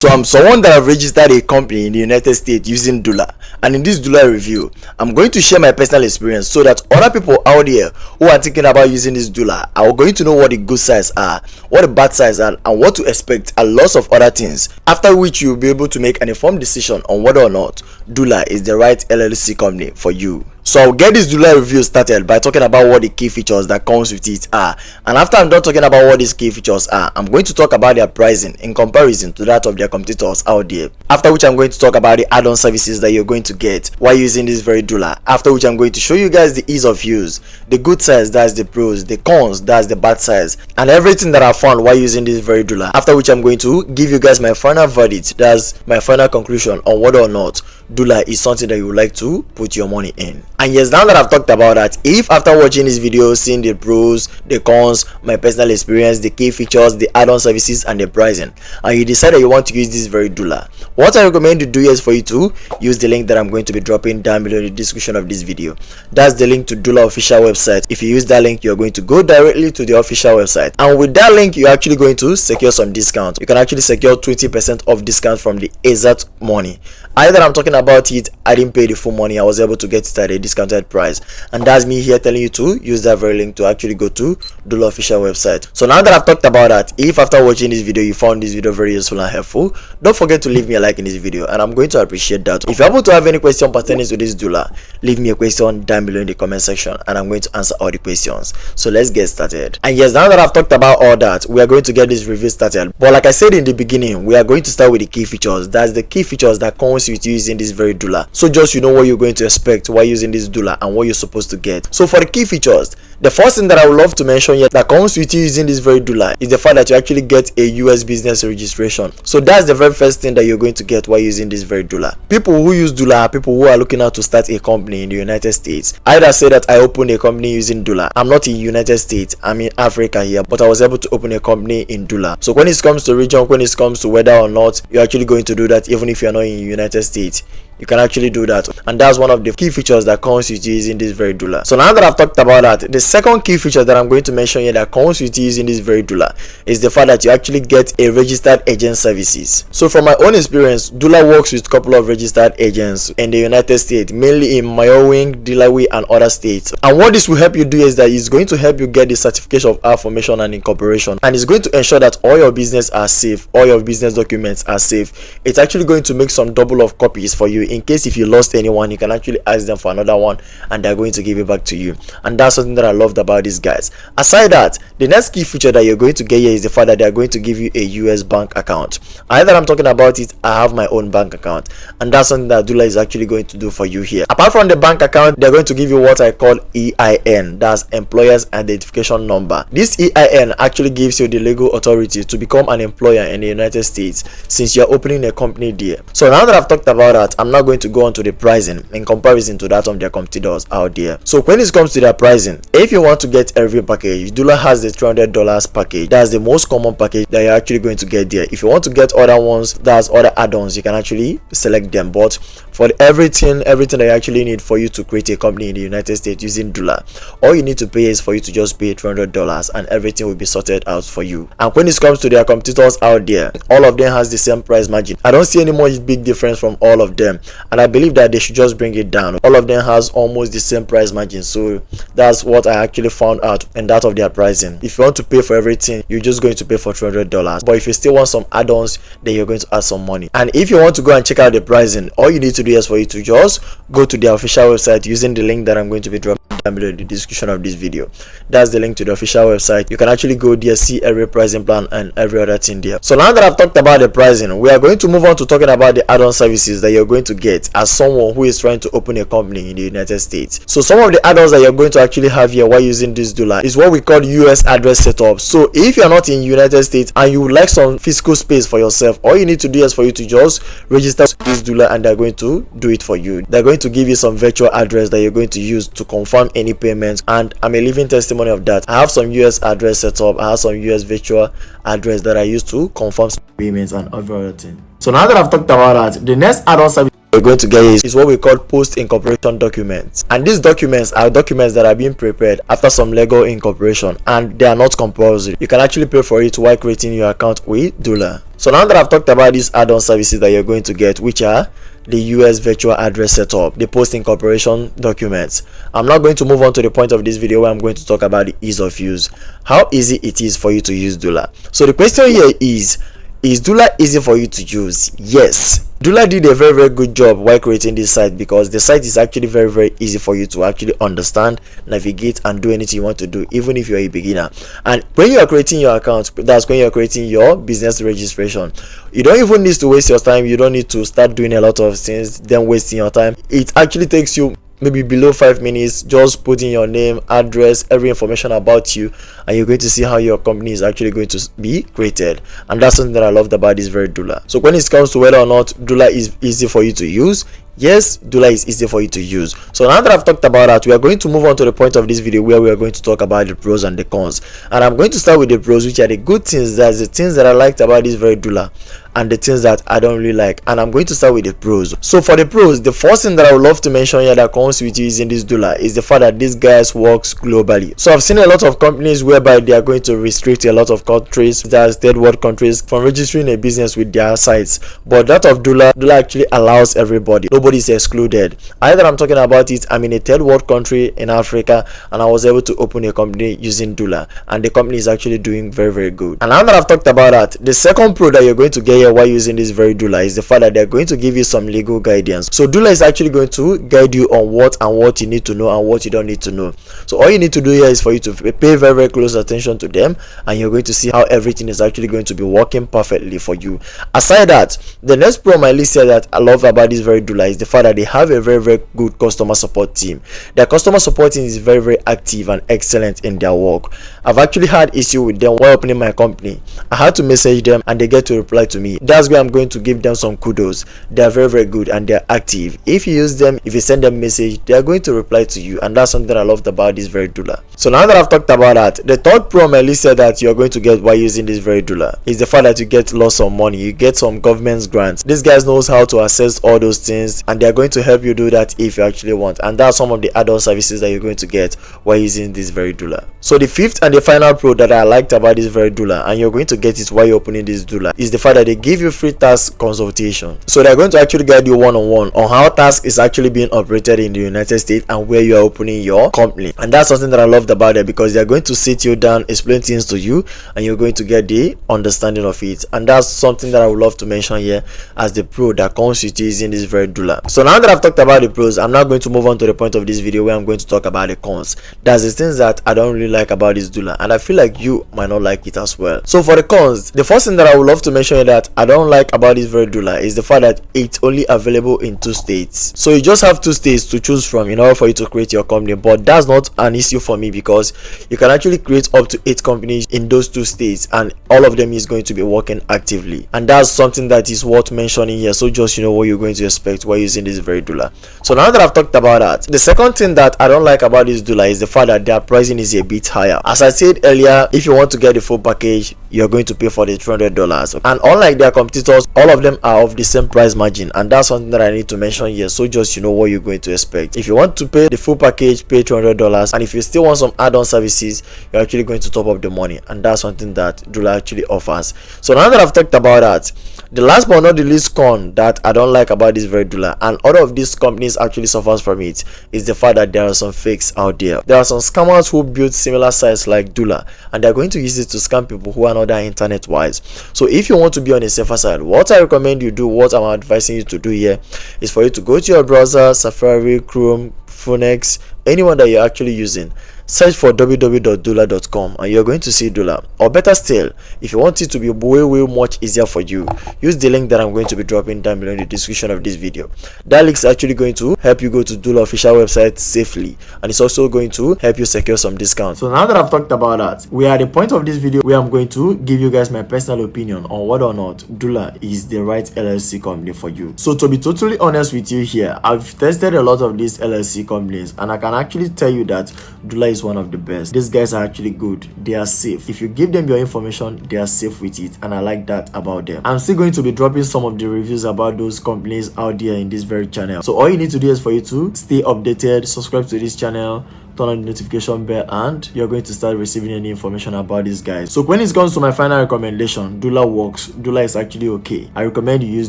So I'm someone that have registered a company in the United States using Doola, and in this Doola review, I'm going to share my personal experience so that other people out there who are thinking about using this Doola are going to know what the good sides are, what the bad sides are, and what to expect, and lots of other things. After which you'll be able to make an informed decision on whether or not Doola is the right LLC company for you. So I'll get this Doola review started by talking about what the key features that comes with it are, and after I'm done talking about what these key features are, I'm going to talk about their pricing in comparison to that of their competitors out there. After which I'm going to talk about the add-on services that you're going to get while using this very Doola. After which I'm going to show you guys the ease of use, the good sides, that's the pros, the cons, that's the bad sides, and everything that I found while using this very Doola. After which I'm going to give you guys my final verdict, that's my final conclusion on whether or not Doola is something that you would like to put your money in. And yes, now that I've talked about that, if after watching this video, seeing the pros, the cons, my personal experience, the key features, the add-on services, and the pricing, and you decide that you want to use this very Doola, what I recommend you do is for you to use the link that I'm going to be dropping down below in the description of this video. That's the link to Doola official website. If you use that link, you're going to go directly to the official website, and with that link, you're actually going to secure some discount. You can actually secure 20% off discount from the exact money. Either I'm talking about it, I didn't pay the full money, I was able to get it at a discounted price, and that's me here telling you to use that very link to actually go to Doola official website. So now that I've talked about that, if after watching this video you found this video very useful and helpful, don't forget to leave me a like in this video, and I'm going to appreciate that. If you happen to have any question pertaining to this Doola, leave me a question down below in the comment section, and I'm going to answer all the questions. So let's get started. And yes, now that I've talked about all that, we are going to get this review started. But like I said in the beginning, we are going to start with the key features. That's the key features that comes with using this very Doola, so just you know what you're going to expect while using this Doola and what you're supposed to get. So for the key features, the first thing that I would love to mention here that comes with you using this very Doola is the fact that you actually get a US business registration. So that's the very first thing that you're going to get while using this very Doola. People who use Doola are people who are looking out to start a company in the United States. Either say that I opened a company using Doola. I'm not in United States, I'm in Africa here, but I was able to open a company in Doola. So when it comes to region, when it comes to whether or not you're actually going to do that, even if you're not in United States, you can actually do that, and that's one of the key features that comes with using this very Doola. So now that I've talked about that, the second key feature that I'm going to mention here that comes with using this very Doola is the fact that you actually get a registered agent services. So from my own experience, Doola works with a couple of registered agents in the United States, mainly in Wyoming, Delaware, and other states. And what this will help you do is that it's going to help you get the certification of affirmation and incorporation, and it's going to ensure that all your business are safe, all your business documents are safe. It's actually going to make some double of copies for you. In case if you lost anyone, you can actually ask them for another one and they're going to give it back to you, and that's something that I loved about these guys. Aside that, the next key feature that you're going to get here is the fact that they're going to give you a US bank account. Either I'm talking about it, I have my own bank account, and that's something that Doola is actually going to do for you here. Apart from the bank account, they're going to give you what I call EIN, that's Employer's Identification Number. This EIN actually gives you the legal authority to become an employer in the United States since you're opening a company there. So now that I've talked about that, I'm not going to go on to the pricing in comparison to that of their competitors out there. So when it comes to their pricing, if you want to get every package, Doola has the $300 package. That's the most common package that you're actually going to get there. If you want to get other ones, that's other add-ons, you can actually select them. But for everything that you actually need for you to create a company in the United States using Doola, all you need to pay is for you to just pay $300, and everything will be sorted out for you. And when it comes to their competitors out there, all of them has the same price margin. I don't see any much big difference from all of them, and I believe that they should just bring it down. All of them has almost the same price margin, so that's what I actually found out in that of their pricing. If you want to pay for everything, you're just going to pay for $300, but if you still want some add-ons, then you're going to add some money. And if you want to go and check out the pricing, all you need to do is for you to just go to their official website using the link that I'm going to be dropping down below in the description of this video. That's the link to the official website. You can actually go there, see every pricing plan and every other thing there. So now that I've talked about the pricing, we are going to move on to talking about the add-on services that you're going to get as someone who is trying to open a company in the United States. So some of the add-ons that you're going to actually have here while using this Doola is what we call US address setup. So if you're not in United States and you would like some physical space for yourself, all you need to do is for you to just register this Doola, and they're going to do it for you. They're going to give you some virtual address that you're going to use to confirm any payments, and I'm a living testimony of that. I have some US address setup, I have some US virtual address that I use to confirm payments and other things. So now that I've talked about that, the next add-on service we're going to get is what we call post incorporation documents, and these documents are documents that are being prepared after some legal incorporation, and they are not compulsory. You can actually pay for it while creating your account with Doola. So now that I've talked about these add-on services that you're going to get, which are the US virtual address setup, the post incorporation documents, I'm not going to move on to the point of this video where I'm going to talk about the ease of use, how easy it is for you to use Doola. So the question here is Doola easy for you to use? Yes. Doola did a very good job while creating this site, because the site is actually very easy for you to actually understand, navigate, and do anything you want to do, even if you're a beginner. And when you are creating your account, that's when you're creating your business registration, you don't even need to waste your time. You don't need to start doing a lot of things then wasting your time. It actually takes you maybe below 5 minutes, just putting your name, address, every information about you, and you're going to see how your company is actually going to be created. And that's something that I loved about this very Doola. So when it comes to whether or not Doola is easy for you to use, yes, Doola is easy for you to use. So now that I've talked about that, we are going to move on to the point of this video where we are going to talk about the pros and the cons. And I'm going to start with the pros, which are the good things, that's the things that I liked about this very Doola, and the things that I don't really like. And I'm going to start with the pros. So for the pros, the first thing that I would love to mention here that comes with using this Doola is the fact that this guys works globally. So I've seen a lot of companies whereby they are going to restrict a lot of countries, that's third world countries, from registering a business with their sites. But that of Doola actually allows everybody. Nobody is excluded. Either I'm talking about it, I'm in a third world country in Africa and I was able to open a company using Doola, and the company is actually doing very good. And now that I've talked about that, the second pro that you're going to get here while using this very Doola is the fact that they're going to give you some legal guidance. So Doola is actually going to guide you on what you need to know and what you don't need to know. So all you need to do here is for you to pay very close attention to them, and you're going to see how everything is actually going to be working perfectly for you. Aside that, the next pro on my list here that I love about this very Doola is the fact that they have a very good customer support team. Their customer support team is very active and excellent in their work. I've actually had issue with them while opening my company. I had to message them and they get to reply to me. That's where I'm going to give them some kudos. They are very good and they're active. If you use them, if you send them a message, they are going to reply to you, and that's something that I loved about this very Doola. So now that I've talked about that, the third pro on my list that you're going to get while using this very Doola is the fact that you get lots of money. You get some government grants. These guys knows how to assess all those things, and they're going to help you do that if you actually want. And that's some of the add-on services that you're going to get while using this very Doola. So the fifth and the final pro that I liked about this very Doola, and you're going to get it while you're opening this Doola, is the fact that they give you free tax consultation. So they're going to actually guide you one-on-one on how tax is actually being operated in the United States and where you are opening your company. And that's something that I loved about it, because they're going to sit you down, explain things to you, and you're going to get the understanding of it. And that's something that I would love to mention here as the pro that comes with using this very Doola. So now that I've talked about the pros, I'm now going to move on to the point of this video where I'm going to talk about the cons. That's the things that I don't really like about this Doola, and I feel like you might not like it as well. So for the cons, the first thing that I would love to mention that I don't like about this very Doola is the fact that it's only available in 2 states. So you just have 2 states to choose from in order for you to create your company. But that's not an issue for me, because you can actually create up to 8 companies in those 2 states, and all of them is going to be working actively. And that's something that is worth mentioning here, so just what you're going to expect while using this very Doola. So now that I've talked about that, the second thing that I don't like about this Doola is the fact that their pricing is a bit higher. As I said earlier, if you want to get the full package, you're going to pay for the $300, and unlike their competitors, all of them are of the same price margin. And that's something that I need to mention here, so just what you're going to expect. If you want to pay the full package, pay $200, and if you still want some add-on services, you're actually going to top up the money, and that's something that Doola actually offers. So now that I've talked about that, the last but not the least con that I don't like about this very Doola, and all of these companies actually suffers from it, is the fact that there are some fakes out there. There are some scammers who build similar sites like Doola, and they're going to use it to scam people who are not that internet wise. So if you want to be on a safer side, what I recommend you do, what I'm advising you to do here, is for you to go to your browser, Safari, Chrome, Phoenix, anyone that you're actually using. Search for www.doola.com and you're going to see Doola. Or better still, if you want it to be way much easier for you, use the link that I'm going to be dropping down below in the description of this video. That link is actually going to help you go to Doola official website safely, and it's also going to help you secure some discounts. So now that I've talked about that, we are at the point of this video where I'm going to give you guys my personal opinion on whether or not Doola is the right LLC company for you. So to be totally honest with you here, I've tested a lot of these LLC companies, and I can actually tell you that Doola is is one of the best. These guys are actually good. They are safe. If you give them your information, they are safe with it, and I like that about them. I'm still going to be dropping some of the reviews about those companies out there in this very channel. So all you need to do is for you to stay updated, subscribe to this channel, turn on the notification bell, and you're going to start receiving any information about these guys. So when it comes to my final recommendation, Doola works. Doola is actually okay. I recommend you use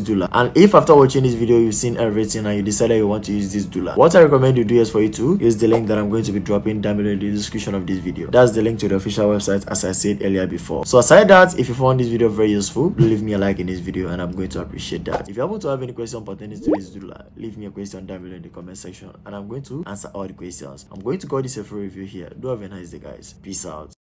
Doola. And if after watching this video you've seen everything and you decided you want to use this Doola, what I recommend you do is for you to use the link that I'm going to be dropping down below in the description of this video. That's the link to the official website, as I said earlier before. So aside that, if you found this video very useful, leave me a like in this video and I'm going to appreciate that. If you happen to have any question pertaining to this Doola, leave me a question down below in the comment section and I'm going to answer all the questions. I'm going to call this a free review here. Do have a nice day, guys. Peace out.